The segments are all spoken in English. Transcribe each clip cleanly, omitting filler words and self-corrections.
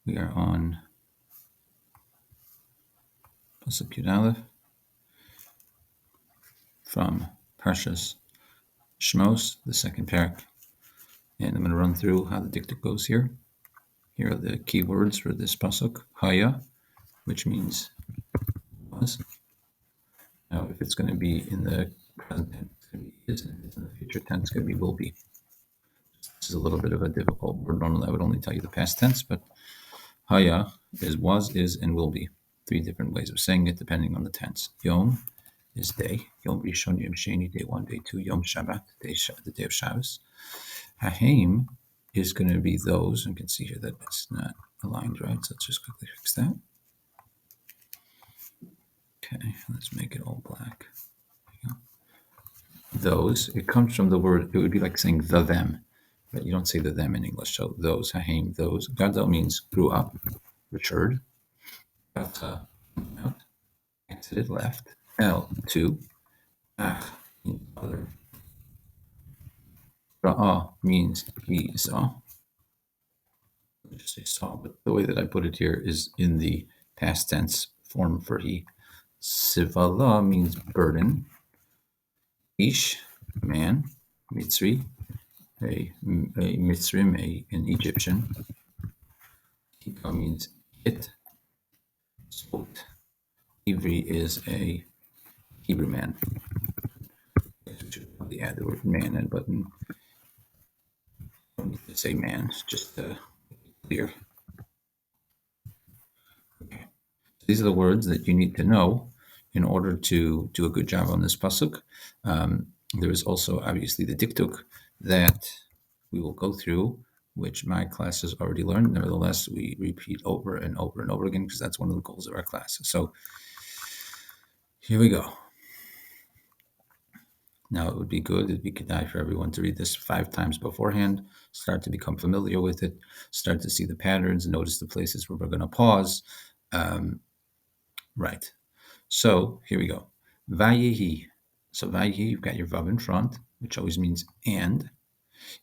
We are on Pasuk Yud Aleph from Parshas Shemos, the second Perek. And I'm going to run through how the Dikduk goes here. Here are the key words for this Pasuk. Haya, which means was. Now, if it's going to be in the present tense, it's going to be is, and if it's in the future tense, it's going to be will be. This is a little bit of a difficult word. Normally, I would only tell you the past tense, but Haya is was, is, and will be. Three different ways of saying it depending on the tense. Yom is day. Yom Rishon, Yom Sheni, day 1, day 2. Yom Shabbat, the day of Shabbos. Haim is going to be those. You can see here that it's not aligned right, so let's just quickly fix that. Okay, let's make it all black. Those, it comes from the word, it would be like saying the them, but you don't say the them in English. So those, Haim, those. Gadol means grew up, matured. Gata, out, exited, left. El, two. Ach, other. Ra'ah means he saw. Just say saw, but the way that I put it here is in the past tense form for he. Sivala means burden. Ish, man. Mitzri, a Mitzrim, an Egyptian. Hika means it. Sot. Ivri is a Hebrew man. I should probably add the word man in, but don't need to say man, it's just clear. Okay. So these are the words that you need to know in order to do a good job on this pasuk. There is also obviously the Dikduk that we will go through, which my class has already learned. Nevertheless, we repeat over and over and over again because that's one of the goals of our class. So here we go. Now it would be good, it'd be kedai for everyone to read this 5 times beforehand, start to become familiar with it, start to see the patterns, notice the places where we're going to pause. Right. So here we go. Vayehi. So vayehi, you've got your vav in front, which always means and.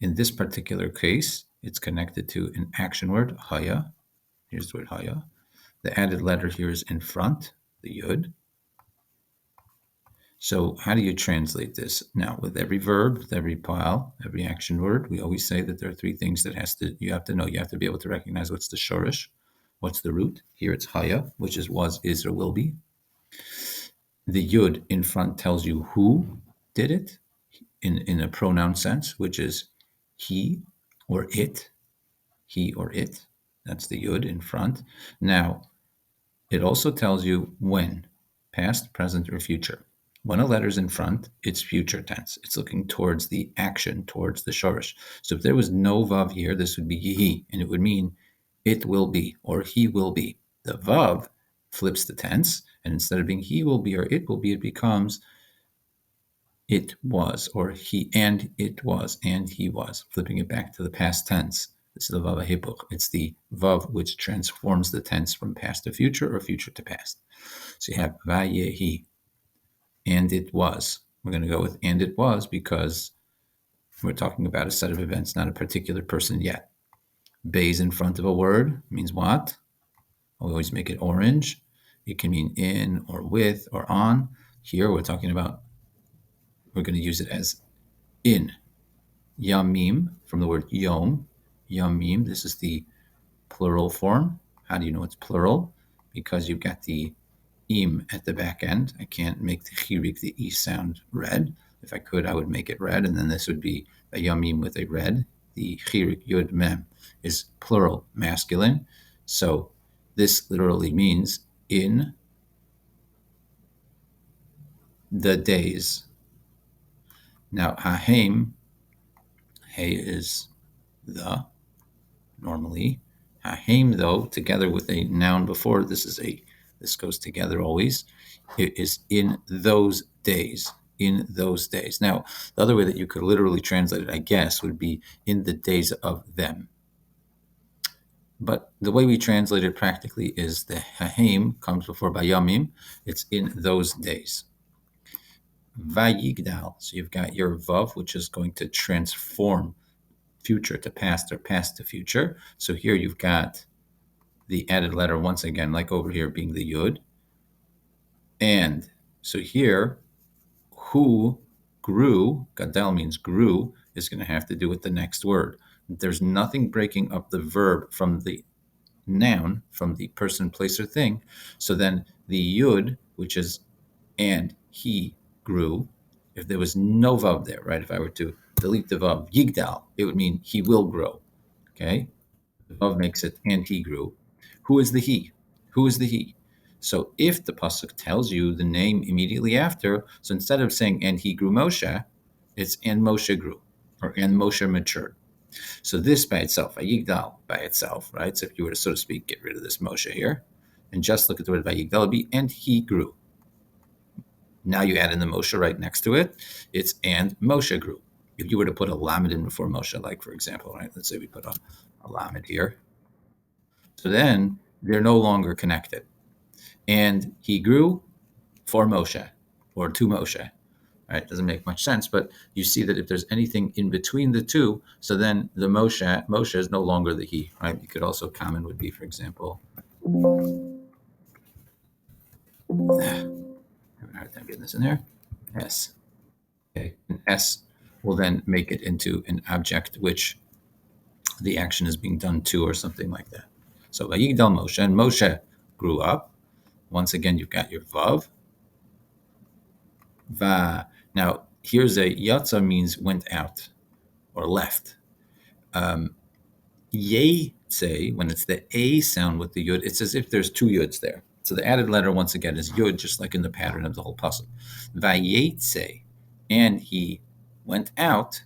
In this particular case, it's connected to an action word, haya. Here's the word haya. The added letter here is in front, the yud. So how do you translate this? Now, with every verb, with every pile, every action word, we always say that there are 3 things that you have to know. You have to be able to recognize what's the shorish, what's the root. Here it's haya, which is was, is, or will be. The yud in front tells you who did it in a pronoun sense, which is he or it. He or it. That's the yud in front. Now, it also tells you when, past, present, or future. When a letter's in front, it's future tense. It's looking towards the action, towards the shorish. So if there was no vav here, this would be yihi, and it would mean it will be or he will be. The vav flips the tense, and instead of being he will be or it will be, it becomes it was or he and it was and he was, flipping it back to the past tense. This is the vav hipuch. It's the vav which transforms the tense from past to future or future to past. So you have vayehi, and it was. We're going to go with and it was because we're talking about a set of events, not a particular person yet. Bays in front of a word means what? We always make it orange. It can mean in or with or on. Here we're talking about, we're going to use it as in. Yamim, from the word yom, yamim, this is the plural form. How do you know it's plural? Because you've got the im at the back end. I can't make the chirik, the e sound, red. If I could, I would make it red, and then this would be a yamim with a red. The chirik yud mem is plural, masculine. So this literally means in the days. Now, hahem, hey is the, normally. Hahem, though, together with a noun before, this goes together always. It is in those days. In those days. Now, the other way that you could literally translate it, I guess, would be in the days of them. But the way we translate it practically is the hahem comes before bayamim. It's in those days. Vayigdal. So you've got your vav, which is going to transform future to past or past to future. So here you've got the added letter once again, like over here being the yud. And so here, who grew, gadel means grew, is going to have to do with the next word. There's nothing breaking up the verb from the noun, from the person, place, or thing. So then the yud, which is and he grew, if there was no vav there, right? If I were to delete the vav, yigdal, it would mean he will grow. Okay? The vav makes it and he grew. Who is the he? Who is the he? So if the pasuk tells you the name immediately after, so instead of saying and he grew Moshe, it's and Moshe grew, or and Moshe matured. So this by itself, Vayigdal by itself, right? So if you were to, so to speak, get rid of this Moshe here, and just look at the word Vayigdal, it'd be and he grew. Now you add in the Moshe right next to it. It's and Moshe grew. If you were to put a lamed in before Moshe, like for example, right? Let's say we put a lamed here. So then they're no longer connected. And he grew for Moshe or to Moshe. Right? It doesn't make much sense, but you see that if there's anything in between the two, so then the Moshe is no longer the he. Right? You could also common would be, for example, I have a hard time getting this in there. S. Okay. And S will then make it into an object which the action is being done to or something like that. So Vayigdal Moshe, and Moshe grew up. Once again, you've got your Vav. Va. Now, here's a Yatza means went out or left. Yetze, when it's the A sound with the Yud, it's as if there's two Yuds there. So the added letter, once again, is Yud, just like in the pattern of the whole Pasuk. Vayetze, and he went out,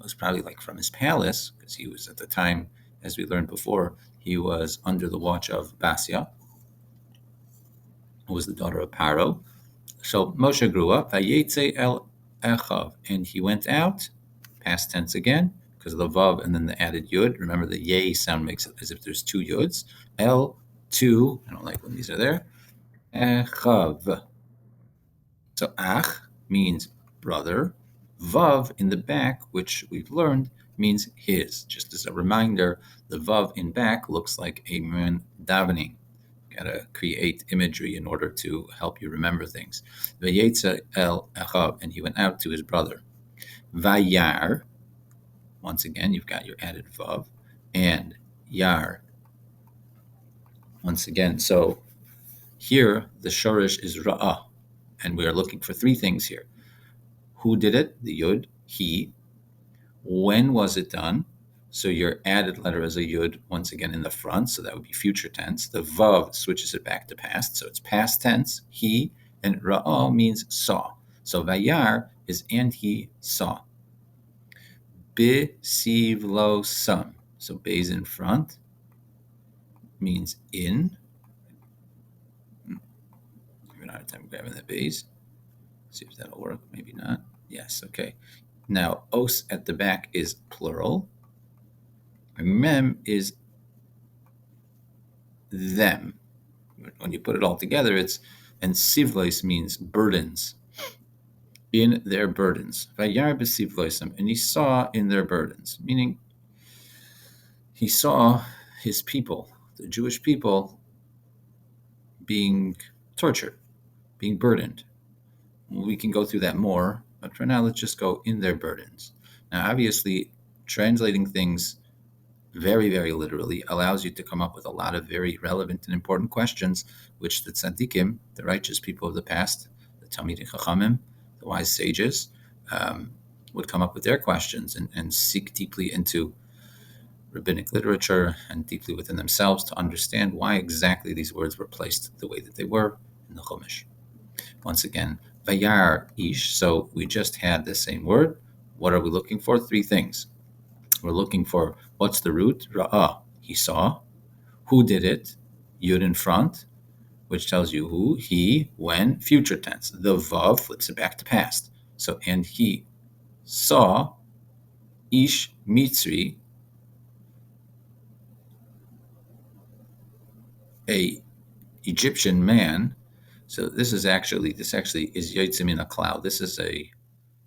was probably like from his palace, because he was at the time, as we learned before, he was under the watch of Basia, who was the daughter of Paro. So Moshe grew up, Vayetze el Echav, and he went out, past tense again, because of the Vav and then the added Yud. Remember the Yay sound makes it as if there's two Yuds. El, two, I don't like when these are there, Echav. So Ach means brother. Vav in the back, which we've learned, means his. Just as a reminder, the Vav in back looks like a man davening. Gotta create imagery in order to help you remember things. Vayetze el Echav, and he went out to his brother. Vayar, once again, you've got your added Vav, and Yar. Once again, so here the Shorish is Ra'ah, and we are looking for three things here. Who did it? The Yud, he. When was it done? So your added letter is a Yud, once again, in the front, so that would be future tense. The Vav switches it back to past, so it's past tense, he, and Ra'ah means saw. So Vayar is and he saw. B'siv lo sam. So B's in front means in. I'm having a hard time grabbing the B's. See if that'll work. Maybe not. Yes, okay. Now, os at the back is plural. And mem is them. When you put it all together, it's, and sivlois means burdens. In their burdens. Vayar b'sivloisam, and he saw in their burdens, meaning he saw his people, the Jewish people, being tortured, being burdened. We can go through that more, but for now, let's just go in their burdens. Now, obviously, translating things very, very literally allows you to come up with a lot of very relevant and important questions, which the tzaddikim, the righteous people of the past, the Talmidei Chachamim, the wise sages, would come up with their questions and seek deeply into rabbinic literature and deeply within themselves to understand why exactly these words were placed the way that they were in the Chumash. Once again, Vayar ish, so we just had the same word. What are we looking for? Three things. We're looking for what's the root? Ra'ah, he saw. Who did it? Yud in front, which tells you who, he, when, future tense. The Vav flips it back to past. So, and he saw Ish Mitzri, a Egyptian man. So this actually is Yotzim in a cloud. This is a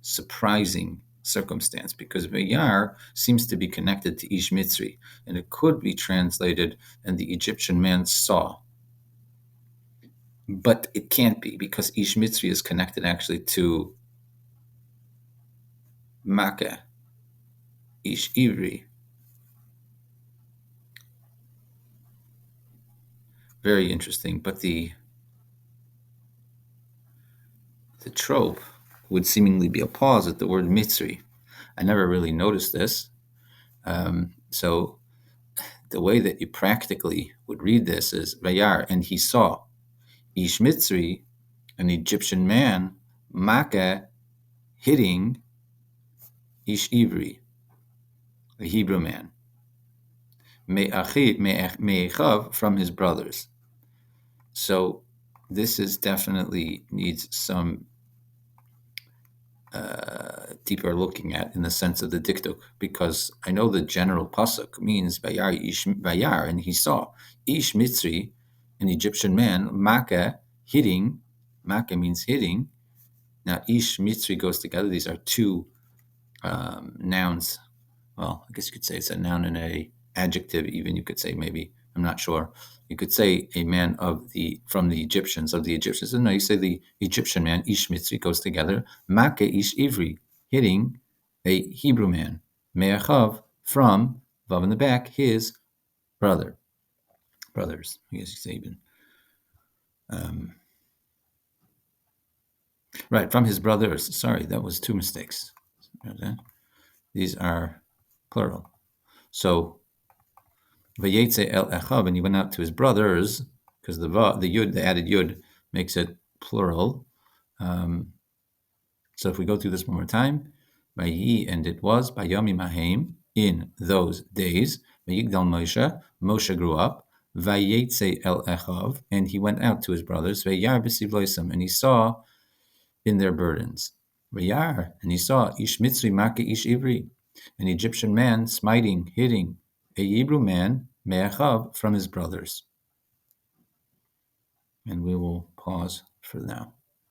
surprising circumstance, because Vayar seems to be connected to Ish Mitzri, and it could be translated, and the Egyptian man saw. But it can't be, because Ish Mitzri is connected actually to Makkah, Ish Ivri. Very interesting. But the trope would seemingly be a pause at the word Mitzri. I never really noticed this. So the way that you practically would read this is Vayar, and he saw. Ish Mitzri, an Egyptian man, Makkah, hitting Ish Ivri, a Hebrew man. Me'echav, from his brothers. So this is definitely needs some deeper looking at in the sense of the Dikduk, because I know the general Pasuk means Vayar, and he saw Ish Mitzri, an Egyptian man, Makkah, hitting. Makkah means hitting. Now Ish Mitzri goes together. These are two nouns. Well, I guess you could say it's a noun and a adjective. Even you could say, maybe, I'm not sure. You could say a man from the Egyptians, of the Egyptians. No, you say the Egyptian man, Ish Mitzri, goes together. Makkah Ish Ivri, hitting a Hebrew man. Me'achav, from, vav in the back, his brothers. I guess you could say even. Right, from his brothers. Sorry, that was two mistakes. These are plural. So, Vayetze el Echav, and he went out to his brothers, because the yud, the added yud, makes it plural. So if we go through this one more time, Vayi, and it was Bayami Mahem, in those days. Vayigdal Moshe grew up. Vayetze el Echav, and he went out to his brothers. Vayar b'sivloisam, and he saw in their burdens. Vayar, and he saw Ish Mitzri Makkah Ish Ivri, an Egyptian man smiting, hitting a Hebrew man, Me'achav, from his brothers. And we will pause for now.